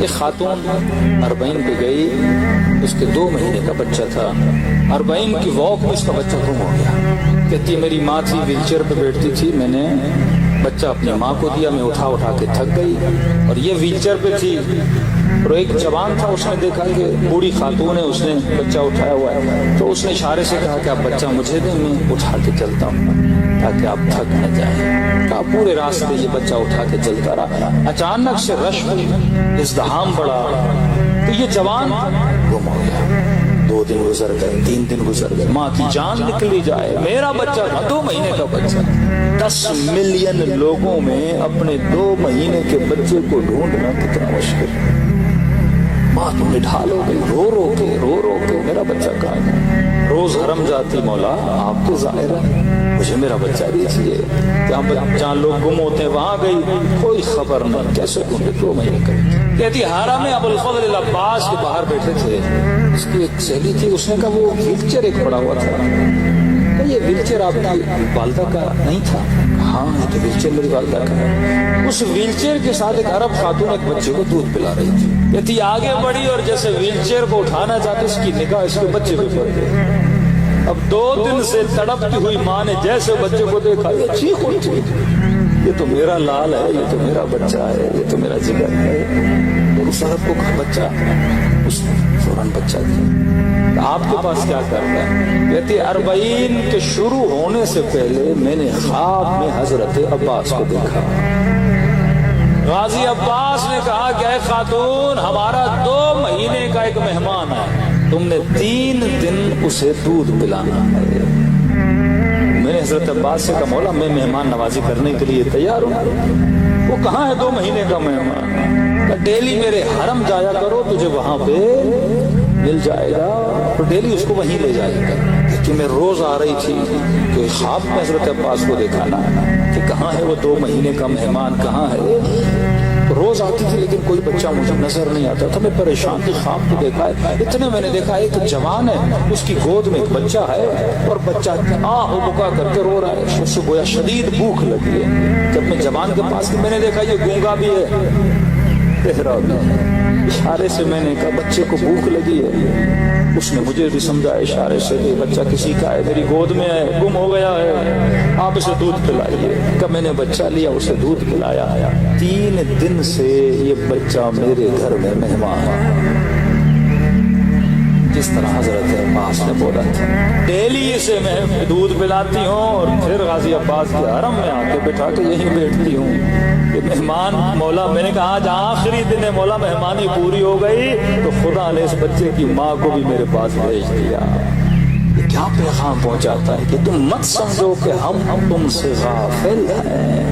ایک خاتون 40 پہ گئی، اس کے 2 مہینے کا بچہ تھا، 40 کی واک میں اس کا بچہ گم ہو گیا۔ کہتی ہے میری ماں تھی، ویل چیئر پہ بیٹھتی تھی، میں نے بچہ اپنی ماں کو دیا، میں اٹھا کے تھک گئی، اور یہ ویل چیئر پہ تھی، اور ایک جوان تھا، اس نے دیکھا کہ بوڑھی خاتون ہے، اس نے بچہ اٹھایا ہوا ہے، تو اس نے اشارے سے کہا کہ آپ بچہ مجھے دیں، میں اٹھا کے چلتا ہوں تاکہ آپ تھک نہ جائیں۔ کہا پورے راستے یہ بچہ اٹھا کے چلتا رہا، اچانک سے رش ہوئی، ازدحام بڑھا، تو یہ جوان گم ہو گیا۔ 2 دن گزر گئے، 3 دن گزر گئے، ماں کی جان نکلی جائے، میرا بچہ تھا 2 مہینے کا بچہ۔ 10 ملین لوگوں میں اپنے 2 مہینے کے بچے کو ڈھونڈنا کتنا مشکل ہے۔ ماں تو نڈھال ہو گئی، رو رو کے میرا بچہ کہاں ہے؟ روز حرم جاتی، مولا آپ کے ظاہر ہے، مجھے میرا بچہ دیجیے۔ جہاں لوگ گم ہوتے ہیں وہاں گئی، کوئی خبر نہیں، کیسے ڈھونڈے؟ 2 مہینے کا۔ کہتی حرم میں ابوالفضل العباس کے باہر بیٹھے تھے، اس کی ایک سہیلی تھی، اس نے کہا وہ ویل چیئر ایک پڑا ہوا تھا، یہ ویل چیئر آپ کی والدہ کا نہیں تھا؟ ہاں یہ تو ویل چیئر میری والدہ کا ہے۔ اس ویل چیئر کے ساتھ ایک عرب خاتون ایک بچے کو دودھ پلا رہی تھی۔ کہتی آگے بڑھی اور جیسے ویل چیئر کو اٹھانا چاہتے اس کی نگاہ اس کے بچے پہ پڑ گئی۔ اب 2 دن سے تڑپتی ہوئی ماں نے جیسے بچے کو دیکھا، یہ چیخ اٹھی، یہ تو میرا لال ہے، یہ تو میرا بچہ ہے، یہ تو میرا جگر ہے۔ اس عرب کو کہا بچہ، اس نے فوراً بچہ دیا۔ آپ کے پاس کیا کر رہا ہے؟ کہتی 40 کے شروع ہونے سے پہلے میں نے خواب میں حضرت عباس کو دیکھا۔ غازی عباس نے کہا کہ اے خاتون، ہمارا 2 مہینے کا ایک مہمان ہے، تم نے 3 دن اسے دودھ پلانا ہے۔ میں نے حضرت عباس سے کہا مولا میں مہمان نوازی کرنے کے لیے تیار ہوں۔ وہ کہاں ہے 2 مہینے کا مہمان؟ ڈیلی میرے حرم جایا کرو، تجھے وہاں پہ مل جائے گا، تو ڈیلی اس کو وہیں لے جائے گا۔ کہ میں روز آ رہی تھی کہ خواب میں حضرت عباس کو دیکھانا کہ کہاں ہے وہ 2 مہینے کا مہمان، کہاں ہے؟ روز آتی تھی لیکن کوئی بچہ مجھے نظر نہیں آتا تھا، میں پریشان تھی، خواب کو دیکھا ہے، اتنے میں نے دیکھا ایک جوان ہے، اس کی گود میں ایک بچہ ہے، اور بچہ آہ بکا کر کے رو رہا ہے، اس سے گویا شدید بھوک لگی ہے۔ جب میں جوان کے پاس میں نے دیکھا یہ گونگا بھی ہے، بہرا بھی ہے۔ اشارے سے میں نے کہا بچے کو بھوک لگی ہے، اس نے مجھے بھی سمجھا اشارے سے کہ بچہ کسی کا ہے، میری گود میں ہے، گم ہو گیا ہے، آپ اسے دودھ پلائیے۔ کہ میں نے بچہ لیا، اسے دودھ پلایا، 3 دن سے یہ بچہ میرے گھر میں مہمان ہے، جس طرح حضرت عباس نے بولا تھا۔ ڈیلی اسے میں دودھ پلاتی ہوں اور پھر غازی عباس کے حرم میں آ کے بٹھا کے یہیں بیٹھتی ہوں کہ مہمان مولا، میں نے کہا آج آخری دن ہے مولا، مہمانی پوری ہو گئی تو خدا نے اس بچے کی ماں کو بھی میرے پاس بھیج دیا۔ یہ کیا پیغام پہنچاتا ہے کہ تم مت سمجھو کہ ہم تم سے غافل ہیں۔